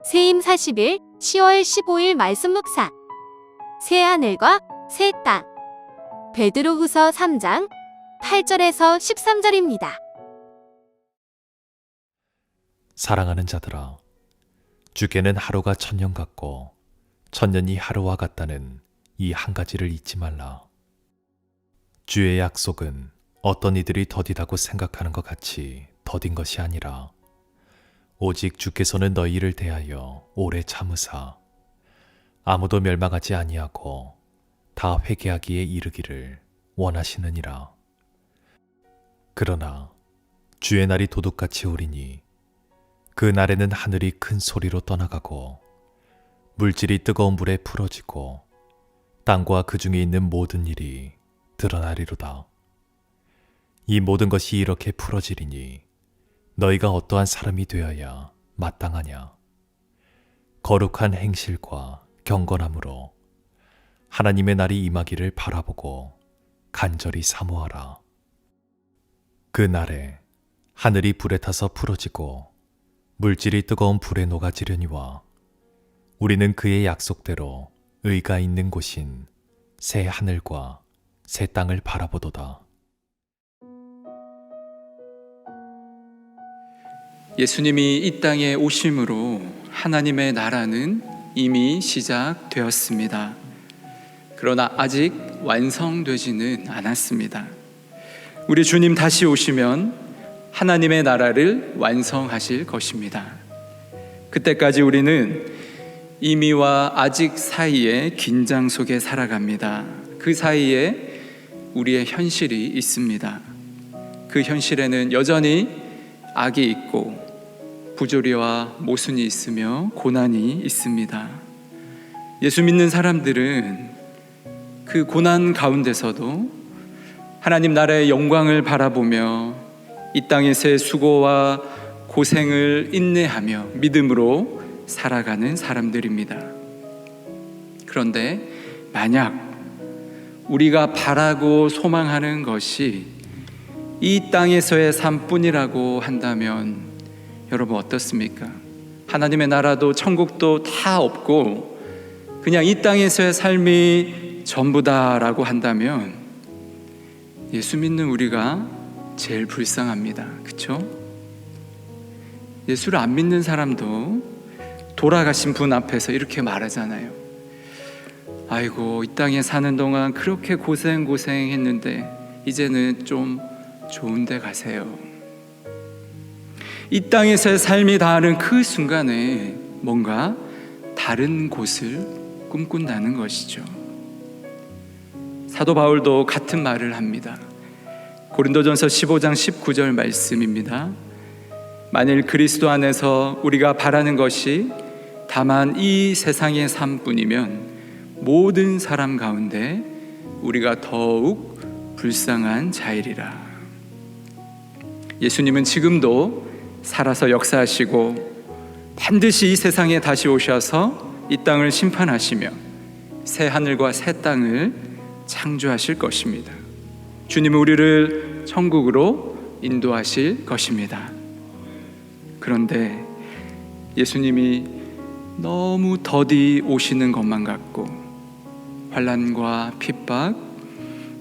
세임 40일 10월 15일 말씀 묵상. 새 하늘과 새 땅. 베드로후서 3장 8절에서 13절입니다. 사랑하는 자들아, 주께는 하루가 천년 같고 천년이 하루와 같다는 이 한 가지를 잊지 말라. 주의 약속은 어떤 이들이 더디다고 생각하는 것 같이 더딘 것이 아니라 오직 주께서는 너희를 대하여 오래 참으사 아무도 멸망하지 아니하고 다 회개하기에 이르기를 원하시느니라. 그러나 주의 날이 도둑같이 오리니 그 날에는 하늘이 큰 소리로 떠나가고 물질이 뜨거운 불에 풀어지고 땅과 그 중에 있는 모든 일이 드러나리로다. 이 모든 것이 이렇게 풀어지리니 너희가 어떠한 사람이 되어야 마땅하냐. 거룩한 행실과 경건함으로 하나님의 날이 임하기를 바라보고 간절히 사모하라. 그 날에 하늘이 불에 타서 풀어지고 물질이 뜨거운 불에 녹아지려니와 우리는 그의 약속대로 의가 있는 곳인 새 하늘과 새 땅을 바라보도다. 예수님이 이 땅에 오심으로 하나님의 나라는 이미 시작되었습니다. 그러나 아직 완성되지는 않았습니다. 우리 주님 다시 오시면 하나님의 나라를 완성하실 것입니다. 그때까지 우리는 이미와 아직 사이에 긴장 속에 살아갑니다. 그 사이에 우리의 현실이 있습니다. 그 현실에는 여전히 악이 있고 부조리와 모순이 있으며 고난이 있습니다. 예수 믿는 사람들은 그 고난 가운데서도 하나님 나라의 영광을 바라보며 이 땅에서의 수고와 고생을 인내하며 믿음으로 살아가는 사람들입니다. 그런데 만약 우리가 바라고 소망하는 것이 이 땅에서의 삶뿐이라고 한다면 여러분 어떻습니까? 하나님의 나라도 천국도 다 없고 그냥 이 땅에서의 삶이 전부다라고 한다면 예수 믿는 우리가 제일 불쌍합니다. 그렇죠? 예수를 안 믿는 사람도 돌아가신 분 앞에서 이렇게 말하잖아요. 아이고, 이 땅에 사는 동안 그렇게 고생했는데 이제는 좀 좋은 데 가세요. 이 땅에서의 삶이 다하는 그 순간에 뭔가 다른 곳을 꿈꾼다는 것이죠. 사도 바울도 같은 말을 합니다. 고린도전서 15장 19절 말씀입니다. 만일 그리스도 안에서 우리가 바라는 것이 다만 이 세상의 삶뿐이면 모든 사람 가운데 우리가 더욱 불쌍한 자이리라. 예수님은 지금도 살아서 역사하시고 반드시 이 세상에 다시 오셔서 이 땅을 심판하시며 새 하늘과 새 땅을 창조하실 것입니다. 주님은 우리를 천국으로 인도하실 것입니다. 그런데 예수님이 너무 더디 오시는 것만 같고 환난과 핍박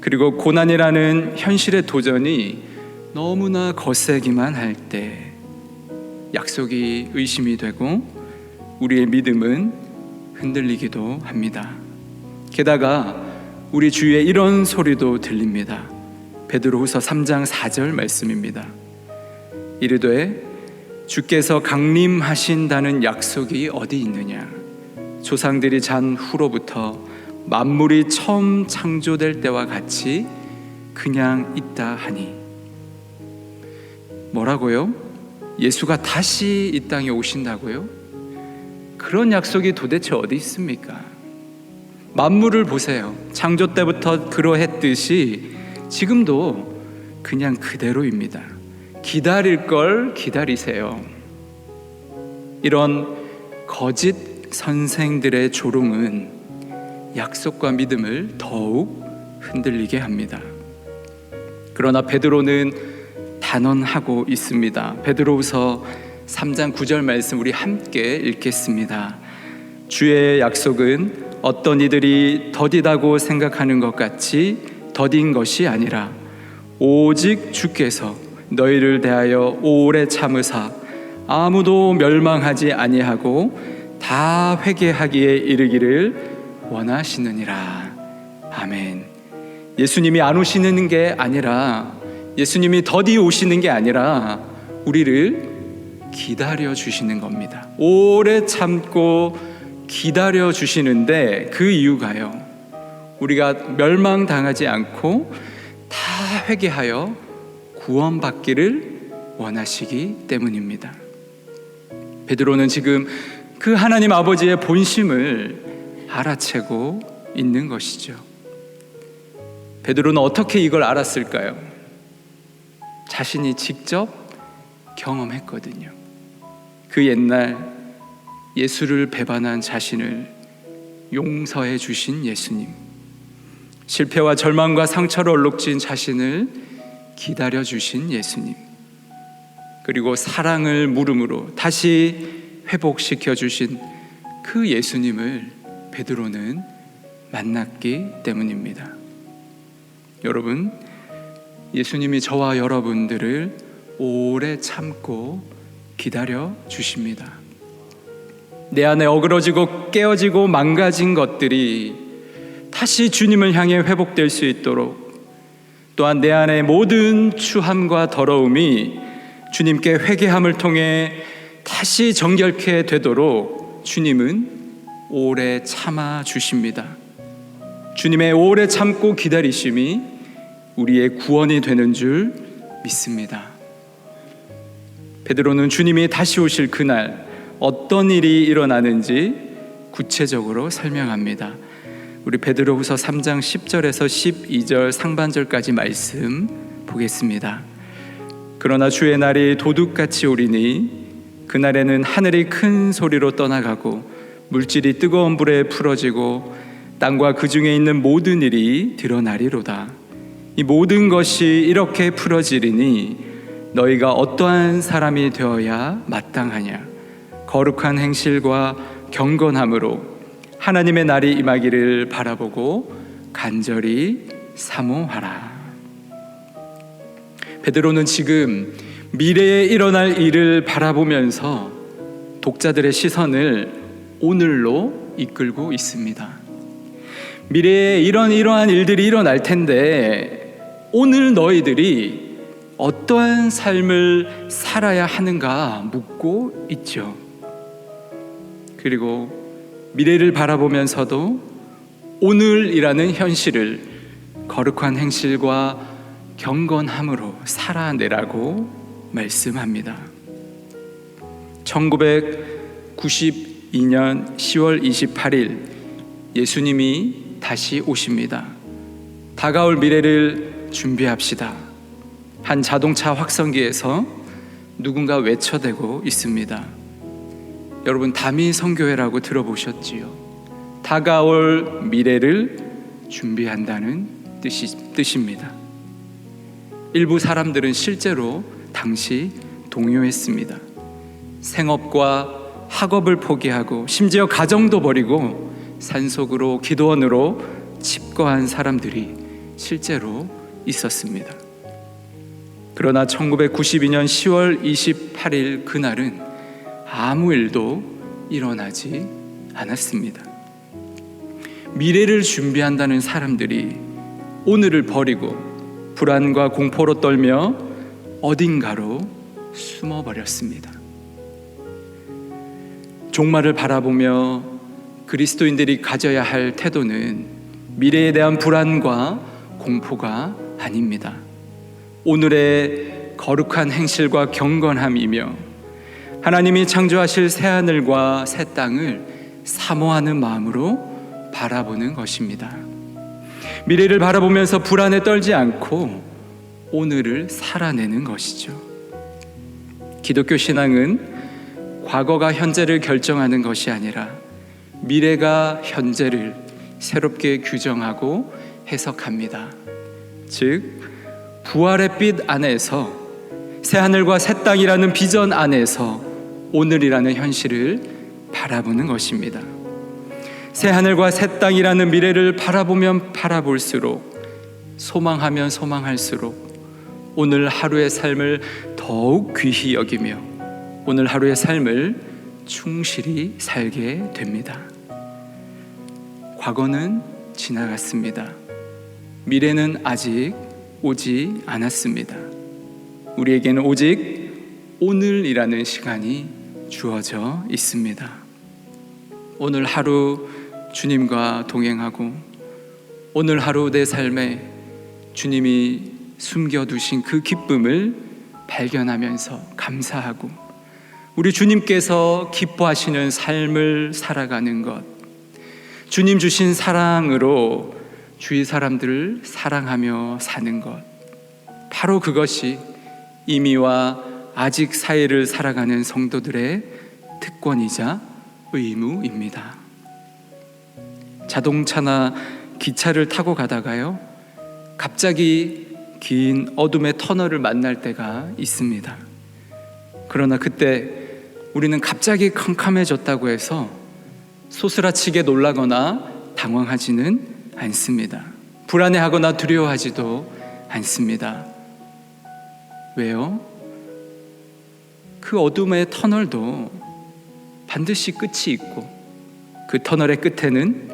그리고 고난이라는 현실의 도전이 너무나 거세기만 할 때 약속이 의심이 되고 우리의 믿음은 흔들리기도 합니다. 게다가 우리 주위에 이런 소리도 들립니다. 베드로후서 3장 4절 말씀입니다. 이르되 주께서 강림하신다는 약속이 어디 있느냐? 조상들이 잔 후로부터 만물이 처음 창조될 때와 같이 그냥 있다 하니. 뭐라고요? 예수가 다시 이 땅에 오신다고요? 그런 약속이 도대체 어디 있습니까? 만물을 보세요. 창조 때부터 그러했듯이 지금도 그냥 그대로입니다. 기다릴 걸 기다리세요. 이런 거짓 선생들의 조롱은 약속과 믿음을 더욱 흔들리게 합니다. 그러나 베드로는 단언하고 있습니다. 베드로후서 3장 9절 말씀 우리 함께 읽겠습니다. 주의 약속은 어떤 이들이 더디다고 생각하는 것 같이 더딘 것이 아니라 오직 주께서 너희를 대하여 오래 참으사 아무도 멸망하지 아니하고 다 회개하기에 이르기를 원하시느니라. 아멘. 예수님이 안 오시는 게 아니라, 예수님이 더디 오시는 게 아니라 우리를 기다려 주시는 겁니다. 오래 참고 기다려 주시는데 그 이유가요, 우리가 멸망당하지 않고 다 회개하여 구원받기를 원하시기 때문입니다. 베드로는 지금 그 하나님 아버지의 본심을 알아채고 있는 것이죠. 베드로는 어떻게 이걸 알았을까요? 자신이 직접 경험했거든요. 그 옛날 예수를 배반한 자신을 용서해 주신 예수님, 실패와 절망과 상처로 얼룩진 자신을 기다려 주신 예수님, 그리고 사랑을 물음으로 다시 회복시켜 주신 그 예수님을 베드로는 만났기 때문입니다. 여러분, 예수님이 저와 여러분들을 오래 참고 기다려 주십니다. 내 안에 어그러지고 깨어지고 망가진 것들이 다시 주님을 향해 회복될 수 있도록, 또한 내 안에 모든 추함과 더러움이 주님께 회개함을 통해 다시 정결케 되도록 주님은 오래 참아 주십니다. 주님의 오래 참고 기다리심이 우리의 구원이 되는 줄 믿습니다. 베드로는 주님이 다시 오실 그날 어떤 일이 일어나는지 구체적으로 설명합니다. 우리 베드로후서 3장 10절에서 12절 상반절까지 말씀 보겠습니다. 그러나 주의 날이 도둑같이 오리니 그날에는 하늘이 큰 소리로 떠나가고 물질이 뜨거운 불에 풀어지고 땅과 그 중에 있는 모든 일이 드러나리로다. 이 모든 것이 이렇게 풀어지리니 너희가 어떠한 사람이 되어야 마땅하냐? 거룩한 행실과 경건함으로 하나님의 날이 임하기를 바라보고 간절히 사모하라. 베드로는 지금 미래에 일어날 일을 바라보면서 독자들의 시선을 오늘로 이끌고 있습니다. 미래에 이러한 일들이 일어날 텐데 오늘 너희들이 어떠한 삶을 살아야 하는가 묻고 있죠. 그리고 미래를 바라보면서도 오늘이라는 현실을 거룩한 행실과 경건함으로 살아내라고 말씀합니다. 1992년 10월 28일 예수님이 다시 오십니다. 다가올 미래를 준비합시다. 한 자동차 확성기에서 누군가 외쳐대고 있습니다. 여러분, 다미 선교회라고 들어보셨지요? 다가올 미래를 준비한다는 뜻입니다. 일부 사람들은 실제로 당시 동요했습니다. 생업과 학업을 포기하고 심지어 가정도 버리고 산속으로 기도원으로 칩거한 사람들이 실제로 있었습니다. 그러나 1992년 10월 28일 그날은 아무 일도 일어나지 않았습니다. 미래를 준비한다는 사람들이 오늘을 버리고 불안과 공포로 떨며 어딘가로 숨어버렸습니다. 종말을 바라보며 그리스도인들이 가져야 할 태도는 미래에 대한 불안과 공포가 아닙니다. 오늘의 거룩한 행실과 경건함이며 하나님이 창조하실 새하늘과 새 땅을 사모하는 마음으로 바라보는 것입니다. 미래를 바라보면서 불안에 떨지 않고 오늘을 살아내는 것이죠. 기독교 신앙은 과거가 현재를 결정하는 것이 아니라 미래가 현재를 새롭게 규정하고 해석합니다. 즉, 부활의 빛 안에서 새하늘과 새 땅이라는 비전 안에서 오늘이라는 현실을 바라보는 것입니다. 새 하늘과 새 땅이라는 미래를 바라보면 바라볼수록, 소망하면 소망할수록 오늘 하루의 삶을 더욱 귀히 여기며 오늘 하루의 삶을 충실히 살게 됩니다. 과거는 지나갔습니다. 미래는 아직 오지 않았습니다. 우리에게는 오직 오늘이라는 시간이 주어져 있습니다. 오늘 하루 주님과 동행하고 오늘 하루 내 삶에 주님이 숨겨두신 그 기쁨을 발견하면서 감사하고 우리 주님께서 기뻐하시는 삶을 살아가는 것, 주님 주신 사랑으로 주위 사람들을 사랑하며 사는 것, 바로 그것이 이미와 아직 사이를 살아가는 성도들의 특권이자 의무입니다. 자동차나 기차를 타고 가다가요, 갑자기 긴 어둠의 터널을 만날 때가 있습니다. 그러나 그때 우리는 갑자기 캄캄해졌다고 해서 소스라치게 놀라거나 당황하지는 않습니다. 불안해하거나 두려워하지도 않습니다. 왜요? 그 어둠의 터널도 반드시 끝이 있고 그 터널의 끝에는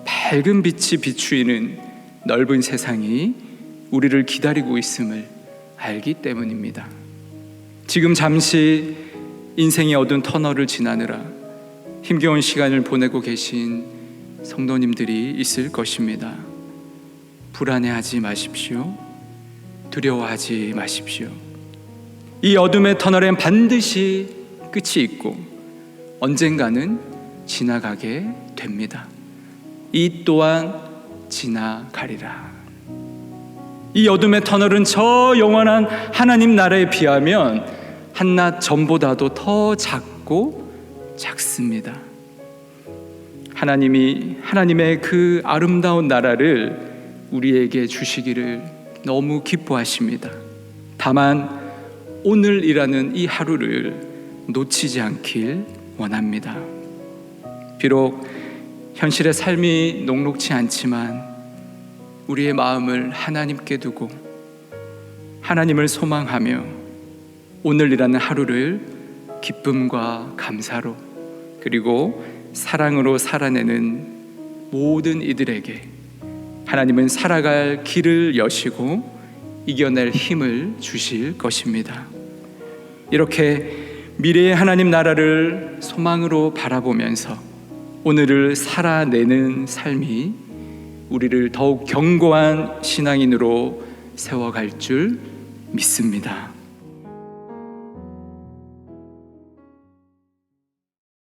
밝은 빛이 비추이는 넓은 세상이 우리를 기다리고 있음을 알기 때문입니다. 지금 잠시 인생의 어두운 터널을 지나느라 힘겨운 시간을 보내고 계신 성도님들이 있을 것입니다. 불안해하지 마십시오. 두려워하지 마십시오. 이 어둠의 터널엔 반드시 끝이 있고 언젠가는 지나가게 됩니다. 이 또한 지나가리라. 이 어둠의 터널은 저 영원한 하나님 나라에 비하면 한낱 전보다도 더 작고 작습니다. 하나님의 그 아름다운 나라를 우리에게 주시기를 너무 기뻐하십니다. 다만 오늘이라는 이 하루를 놓치지 않길 원합니다. 비록 현실의 삶이 녹록지 않지만 우리의 마음을 하나님께 두고 하나님을 소망하며 오늘이라는 하루를 기쁨과 감사로 그리고 사랑으로 살아내는 모든 이들에게 하나님은 살아갈 길을 여시고 이겨낼 힘을 주실 것입니다. 이렇게 미래의 하나님 나라를 소망으로 바라보면서 오늘을 살아내는 삶이 우리를 더욱 견고한 신앙인으로 세워갈 줄 믿습니다.